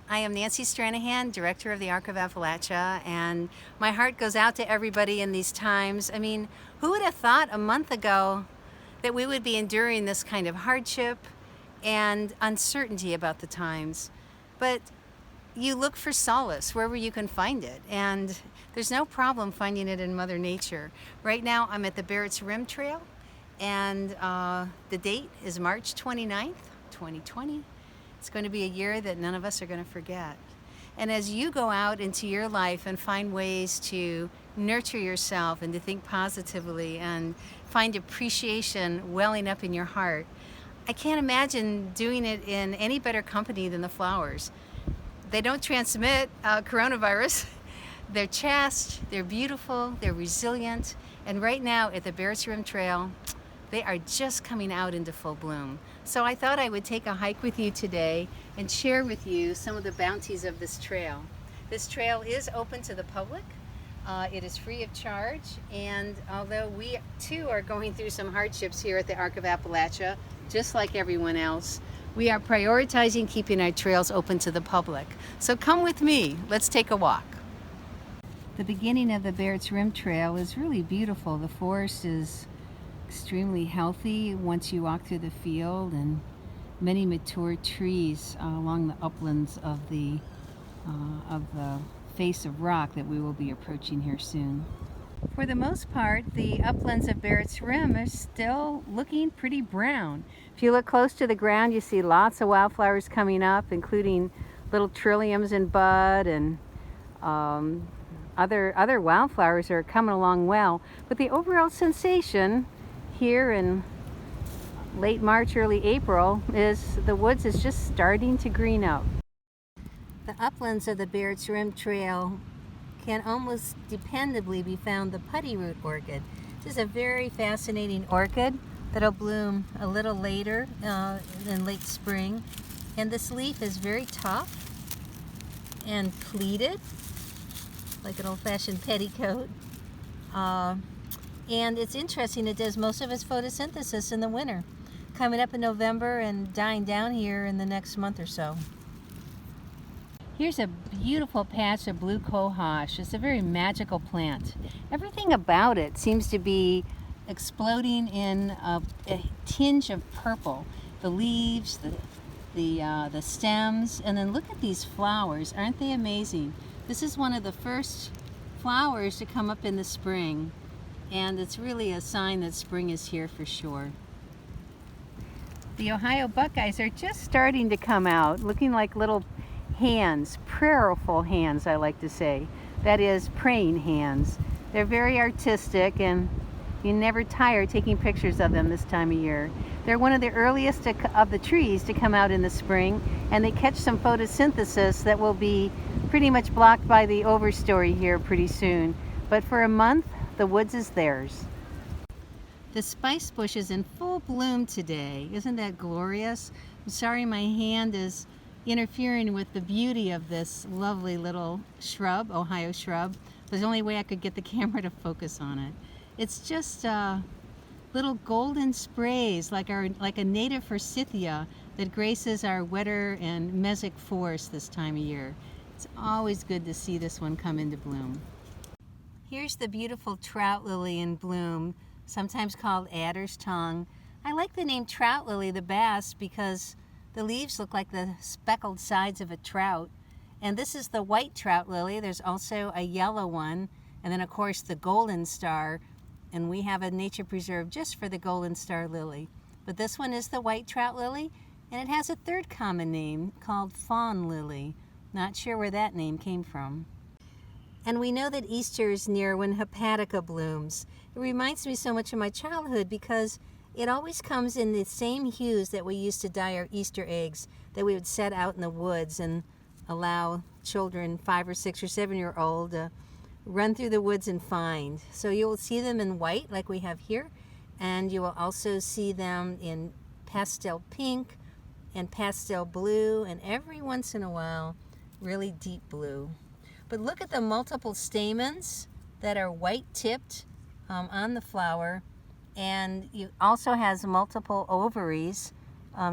I am Nancy Stranahan, Director of the Arc of Appalachia, and my heart goes out to everybody in these times. I mean, who would have thought a month ago that we would be enduring this kind of hardship and uncertainty about the times? But you look for solace wherever you can find it, and there's no problem finding it in Mother Nature. Right now, I'm at the Barrett's Rim Trail, and the date is March 29th, 2020. It's going to be a year that none of us are going to forget. And as you go out into your life and find ways to nurture yourself and to think positively and find appreciation welling up in your heart, I can't imagine doing it in any better company than the flowers. They don't transmit coronavirus. They're chaste, they're beautiful, they're resilient, and right now at the Barrett's Rim Trail, they are just coming out into full bloom. So I thought I would take a hike with you today and share with you some of the bounties of this trail. This trail is open to the public. It is free of charge, and although we too are going through some hardships here at the Arc of Appalachia, just like everyone else, we are prioritizing keeping our trails open to the public. So come with me, let's take a walk. The beginning of the Barrett's Rim Trail is really beautiful. The forest is extremely healthy once you walk through the field, and many mature trees along the uplands of the face of rock that we will be approaching here soon. For the most part, the uplands of Barrett's Rim are still looking pretty brown. If you look close to the ground, you see lots of wildflowers coming up, including little trilliums in bud, and other wildflowers are coming along well. But the overall sensation here in late March, early April, is the woods is just starting to green up. The uplands of the Barrett's Rim Trail can almost dependably be found the putty root orchid. This is a very fascinating orchid that'll bloom a little later in late spring, and this leaf is very tough and pleated like an old-fashioned petticoat. And it's interesting, it does most of its photosynthesis in the winter, coming up in November and dying down here in the next month or so. Here's a beautiful patch of blue cohosh. It's a very magical plant. Everything about it seems to be exploding in a tinge of purple. The leaves, the stems, and then look at these flowers. Aren't they amazing? This is one of the first flowers to come up in the spring, and it's really a sign that spring is here for sure. The Ohio buckeyes are just starting to come out, looking like little hands, prayerful hands, I like to say. That is, praying hands. They're very artistic, and you never tire taking pictures of them this time of year. They're one of the earliest of the trees to come out in the spring, and they catch some photosynthesis that will be pretty much blocked by the overstory here pretty soon. But for a month, the woods is theirs. The spice bush is in full bloom today. Isn't that glorious? I'm sorry my hand is interfering with the beauty of this lovely little shrub, Ohio shrub. There's the only way I could get the camera to focus on it. It's just little golden sprays like a native forsythia that graces our wetter and mesic forest this time of year. It's always good to see this one come into bloom. Here's the beautiful trout lily in bloom, sometimes called adder's tongue. I like the name trout lily the best because the leaves look like the speckled sides of a trout. And this is the white trout lily. There's also a yellow one, and then of course the golden star, and we have a nature preserve just for the golden star lily. But this one is the white trout lily, and it has a third common name called fawn lily. Not sure where that name came from. And we know that Easter is near when hepatica blooms. It reminds me so much of my childhood because it always comes in the same hues that we used to dye our Easter eggs, that we would set out in the woods and allow children 5 or 6 or 7-year-old to run through the woods and find. So you will see them in white like we have here, and you will also see them in pastel pink and pastel blue, and every once in a while really deep blue. But look at the multiple stamens that are white tipped on the flower, and it also has multiple ovaries.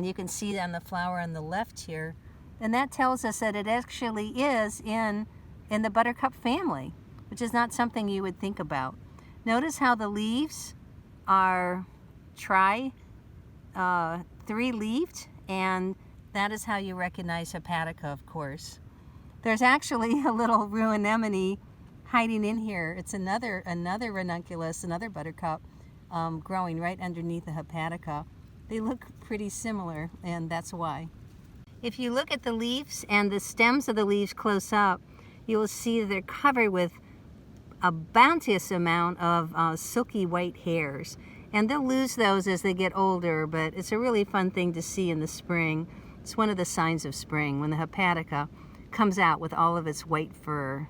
You can see on the flower on the left here And that tells us that it actually is in the buttercup family, which is not something you would think about. Notice how the leaves are three-leaved, and that is how you recognize hepatica, of course. There's actually a little rue anemone hiding in here. It's another ranunculus, another buttercup, growing right underneath the hepatica. They look pretty similar, and that's why. If you look at the leaves and the stems of the leaves close up, you will see that they're covered with a bounteous amount of silky white hairs. And they'll lose those as they get older, but it's a really fun thing to see in the spring. It's one of the signs of spring, when the hepatica comes out with all of its white fur.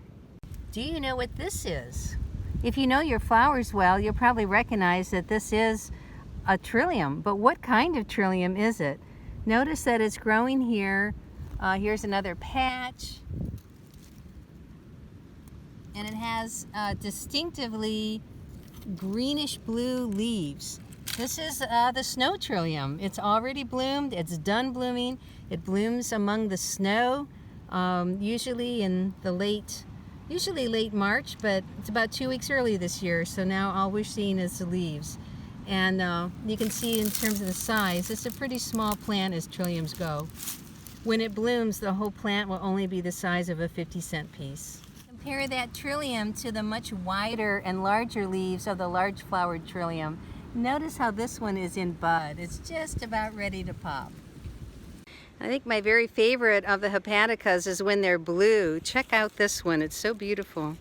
Do you know what this is? If you know your flowers well, you'll probably recognize that this is a trillium. But what kind of trillium is it? Notice that it's growing here. Here's another patch. And it has distinctively greenish blue leaves. This is the snow trillium. It's already bloomed. It's done blooming. It blooms among the snow, usually in the late March, but it's about 2 weeks early this year. So now all we're seeing is the leaves. And you can see in terms of the size, it's a pretty small plant as trilliums go. When it blooms, the whole plant will only be the size of a 50-cent piece. Compare that trillium to the much wider and larger leaves of the large flowered trillium. Notice how this one is in bud. It's just about ready to pop. I think my very favorite of the hepaticas is when they're blue. Check out this one. It's so beautiful.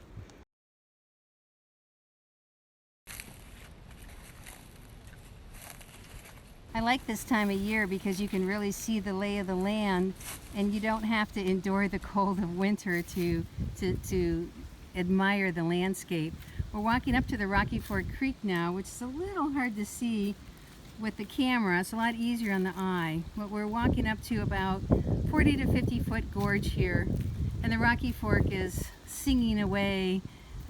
I like this time of year because you can really see the lay of the land, and you don't have to endure the cold of winter to admire the landscape. We're walking up to the Rocky Ford Creek now, which is a little hard to see with the camera. It's a lot easier on the eye. But we're walking up to about 40 to 50 foot gorge here, and the Rocky Fork is singing away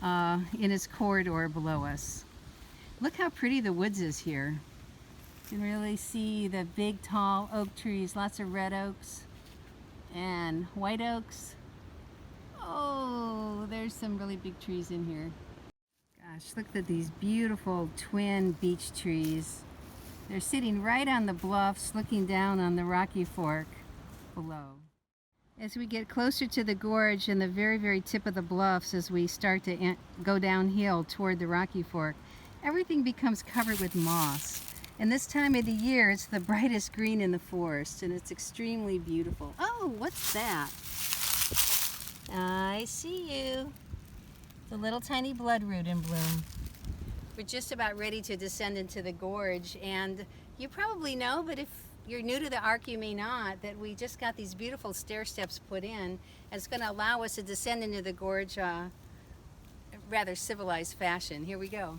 in its corridor below us. Look how pretty the woods is here. You can really see the big tall oak trees, lots of red oaks and white oaks. Oh, there's some really big trees in here. Gosh, look at these beautiful twin beech trees. They're sitting right on the bluffs looking down on the Rocky Fork below. As we get closer to the gorge and the very, very tip of the bluffs, as we start to go downhill toward the Rocky Fork, everything becomes covered with moss. And this time of the year, it's the brightest green in the forest, and it's extremely beautiful. Oh, what's that? I see you. The little tiny bloodroot in bloom. We're just about ready to descend into the gorge, and you probably know, but if you're new to the Arc, you may not, that we just got these beautiful stair steps put in, and it's going to allow us to descend into the gorge rather civilized fashion. Here we go.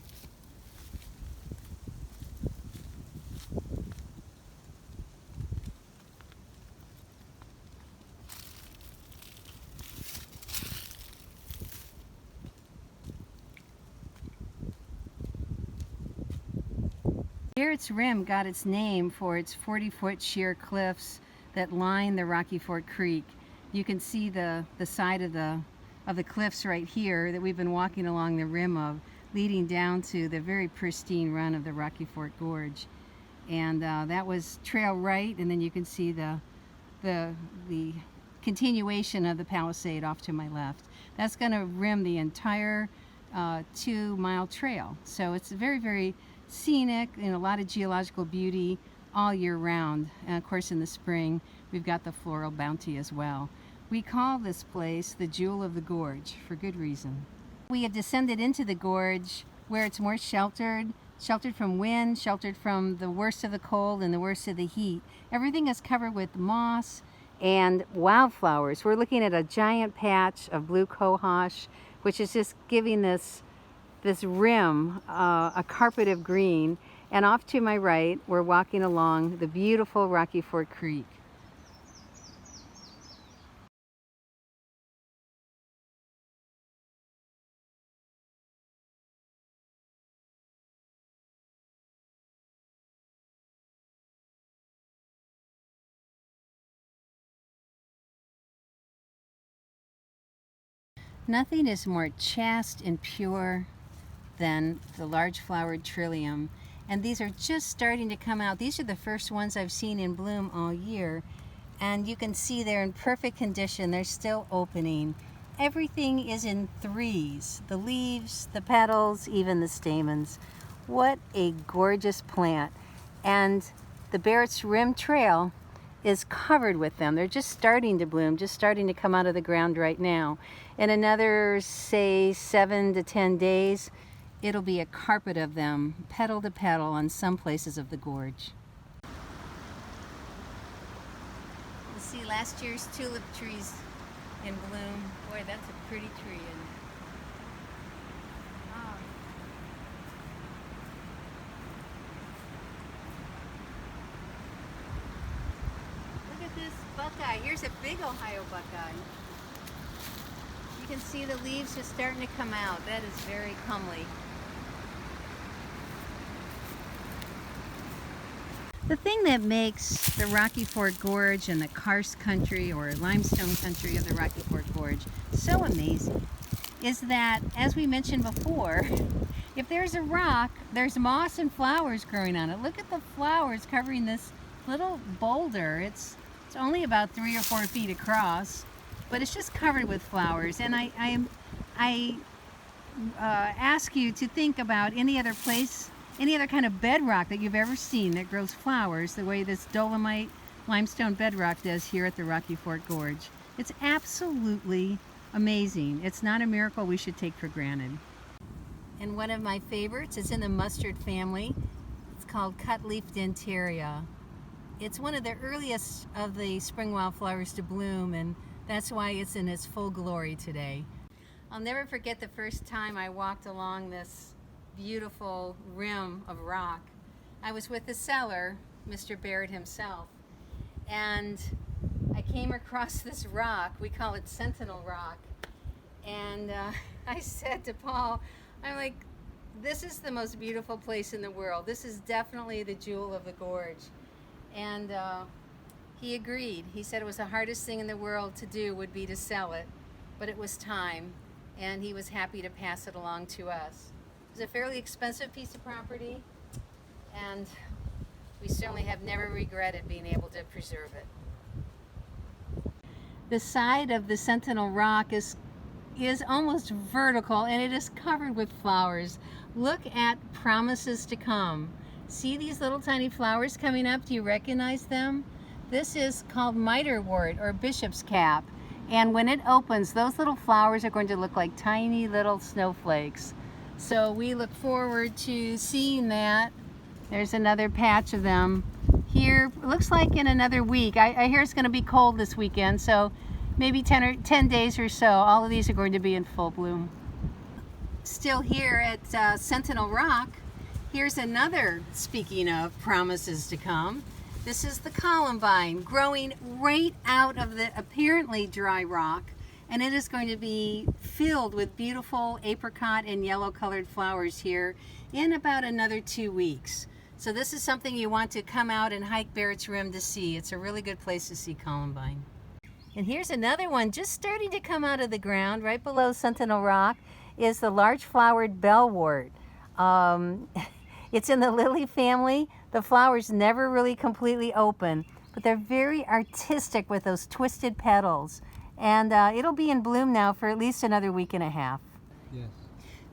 Barrett's Rim got its name for its 40-foot sheer cliffs that line the Rocky Ford Creek. You can see the side of the cliffs right here that we've been walking along the rim of, leading down to the very pristine run of the Rocky Ford Gorge. And that was trail right, and then you can see the continuation of the Palisade off to my left. That's going to rim the entire 2-mile trail. So it's very, very scenic and a lot of geological beauty all year round. And of course in the spring we've got the floral bounty as well. We call this place the Jewel of the Gorge for good reason. We have descended into the gorge where it's more sheltered from wind, sheltered from the worst of the cold and the worst of the heat. Everything is covered with moss and wildflowers. We're looking at a giant patch of blue cohosh, which is just giving this rim a carpet of green. And off to my right, we're walking along the beautiful Rocky Ford Creek. Nothing is more chaste and pure than the large flowered trillium. And these are just starting to come out. These are the first ones I've seen in bloom all year. And you can see they're in perfect condition. They're still opening. Everything is in threes. The leaves, the petals, even the stamens. What a gorgeous plant. And the Barrett's Rim Trail is covered with them. They're just starting to bloom, just starting to come out of the ground right now. In another, say, 7 to 10 days, it'll be a carpet of them, petal to petal, on some places of the gorge. You see last year's tulip trees in bloom. Boy, that's a pretty tree. Look at this buckeye. Here's a big Ohio buckeye. You can see the leaves just starting to come out. That is very comely. The thing that makes the Rocky Fork Gorge and the karst country or limestone country of the Rocky Fork Gorge so amazing is that, as we mentioned before, if there's a rock, there's moss and flowers growing on it. Look at the flowers covering this little boulder. It's only about 3 or 4 feet across, but it's just covered with flowers. And I ask you to think about any other place, any other kind of bedrock that you've ever seen that grows flowers the way this dolomite limestone bedrock does here at the Rocky Fork Gorge. It's absolutely amazing. It's not a miracle we should take for granted. And one of my favorites is in the mustard family. It's called cutleaf dentaria. It's one of the earliest of the spring wildflowers to bloom, and that's why it's in its full glory today. I'll never forget the first time I walked along this beautiful rim of rock. I was with the seller, Mr. Barrett himself, and I came across this rock. We call it Sentinel rock. And I said to Paul, I'm like, this is the most beautiful place in the world. This is definitely the jewel of the gorge. And he agreed. He said it was the hardest thing in the world to do would be to sell it, but it was time, and he was happy to pass it along to us. It was a fairly expensive piece of property, and we certainly have never regretted being able to preserve it. The side of the Sentinel rock is almost vertical, and it is covered with flowers. Look at Promises to Come. See these little tiny flowers coming up? Do you recognize them? This is called mitrewort or bishop's cap, and when it opens, those little flowers are going to look like tiny little snowflakes. So we look forward to seeing that. There's another patch of them here. It looks like in another week. I hear it's going to be cold this weekend, so maybe 10 days or so, all of these are going to be in full bloom. Still here at Sentinel Rock, here's another, speaking of promises to come. This is the columbine growing right out of the apparently dry rock, and it is going to be filled with beautiful apricot and yellow colored flowers here in about another 2 weeks. So this is something you want to come out and hike Barrett's Rim to see. It's a really good place to see columbine. And here's another one just starting to come out of the ground right below Sentinel Rock is the large flowered bellwort. It's in the lily family. The flowers never really completely open, but they're very artistic with those twisted petals. And it'll be in bloom now for at least another week and a half. Yes.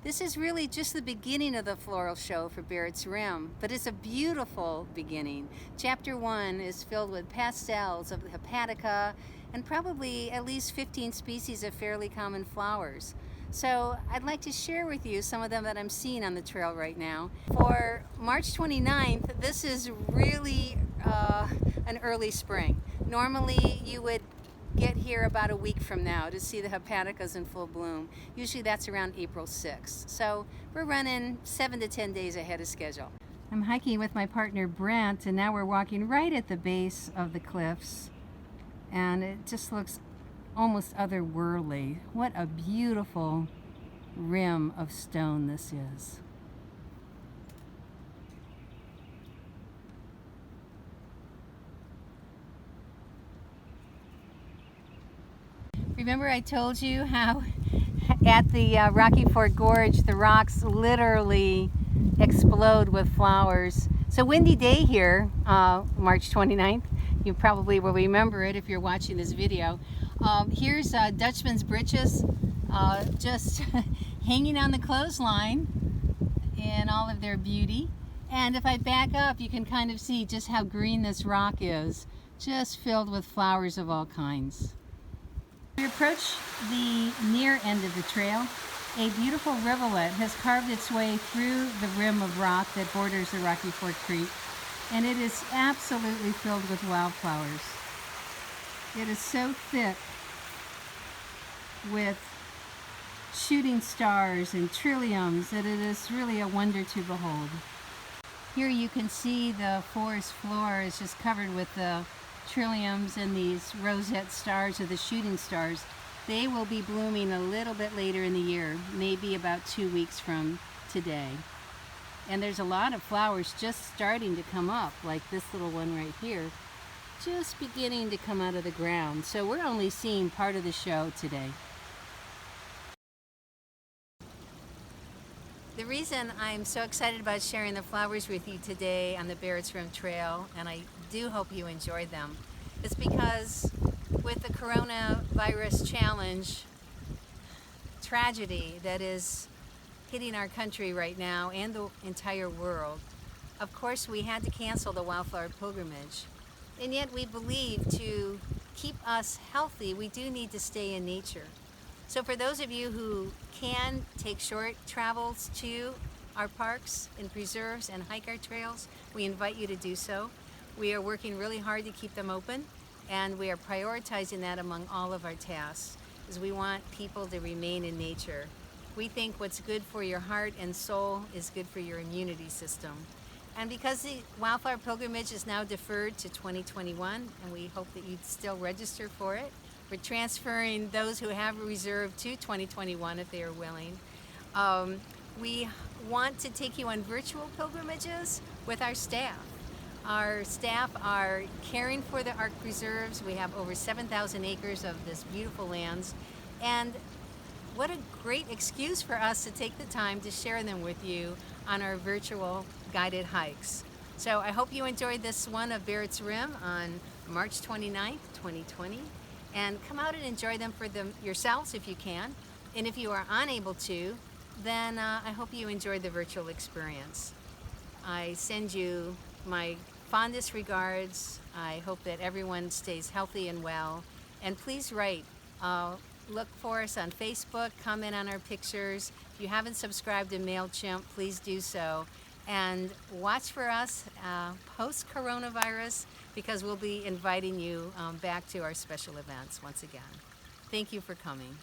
This is really just the beginning of the floral show for Barrett's Rim, but it's a beautiful beginning. Chapter 1 is filled with pastels of the hepatica and probably at least 15 species of fairly common flowers. So I'd like to share with you some of them that I'm seeing on the trail right now. For March 29th, this is really an early spring. Normally you would get here about a week from now to see the hepaticas in full bloom. Usually that's around April 6th. So we're running 7 to 10 days ahead of schedule. I'm hiking with my partner Brent, and now we're walking right at the base of the cliffs, and it just looks almost otherworldly. What a beautiful rim of stone this is. Remember I told you how At the Rocky Ford Gorge, the rocks literally explode with flowers. So windy day here, March 29th. You probably will remember it if you're watching this video. Here's Dutchman's Britches just hanging on the clothesline in all of their beauty. And if I back up, you can kind of see just how green this rock is, just filled with flowers of all kinds. We approach the near end of the trail. A beautiful rivulet has carved its way through the rim of rock that borders the Rocky Ford Creek, and it is absolutely filled with wildflowers. It is so thick with shooting stars and trilliums that it is really a wonder to behold. Here you can see the forest floor is just covered with the trilliums and these rosette stars, or the shooting stars. They will be blooming a little bit later in the year, maybe about 2 weeks from today. And there's a lot of flowers just starting to come up, like this little one right here, just beginning to come out of the ground. So we're only seeing part of the show today. The reason I'm so excited about sharing the flowers with you today on the Barrett's Rim Trail, and I do hope you enjoyed them, is because with the coronavirus challenge tragedy that is hitting our country right now and the entire world, of course we had to cancel the Wildflower Pilgrimage. And yet we believe to keep us healthy, we do need to stay in nature. So for those of you who can take short travels to our parks and preserves and hike our trails, we invite you to do so. We are working really hard to keep them open, and we are prioritizing that among all of our tasks, as we want people to remain in nature. We think what's good for your heart and soul is good for your immunity system. And because the Wildflower Pilgrimage is now deferred to 2021, and we hope that you'd still register for it, we're transferring those who have reserved to 2021 if they are willing. We want to take you on virtual pilgrimages with our staff. Our staff are caring for the Arc Preserves. We have over 7,000 acres of this beautiful lands. And what a great excuse for us to take the time to share them with you on our virtual guided hikes. So I hope you enjoyed this one of Barrett's Rim on March 29th, 2020. And come out and enjoy them for yourselves if you can. And if you are unable to, then I hope you enjoyed the virtual experience. I send you my fondest regards. I hope that everyone stays healthy and well. And please write. Look for us on Facebook, comment on our pictures. If you haven't subscribed to MailChimp, please do so. And watch for us post-coronavirus, because we'll be inviting you back to our special events once again. Thank you for coming.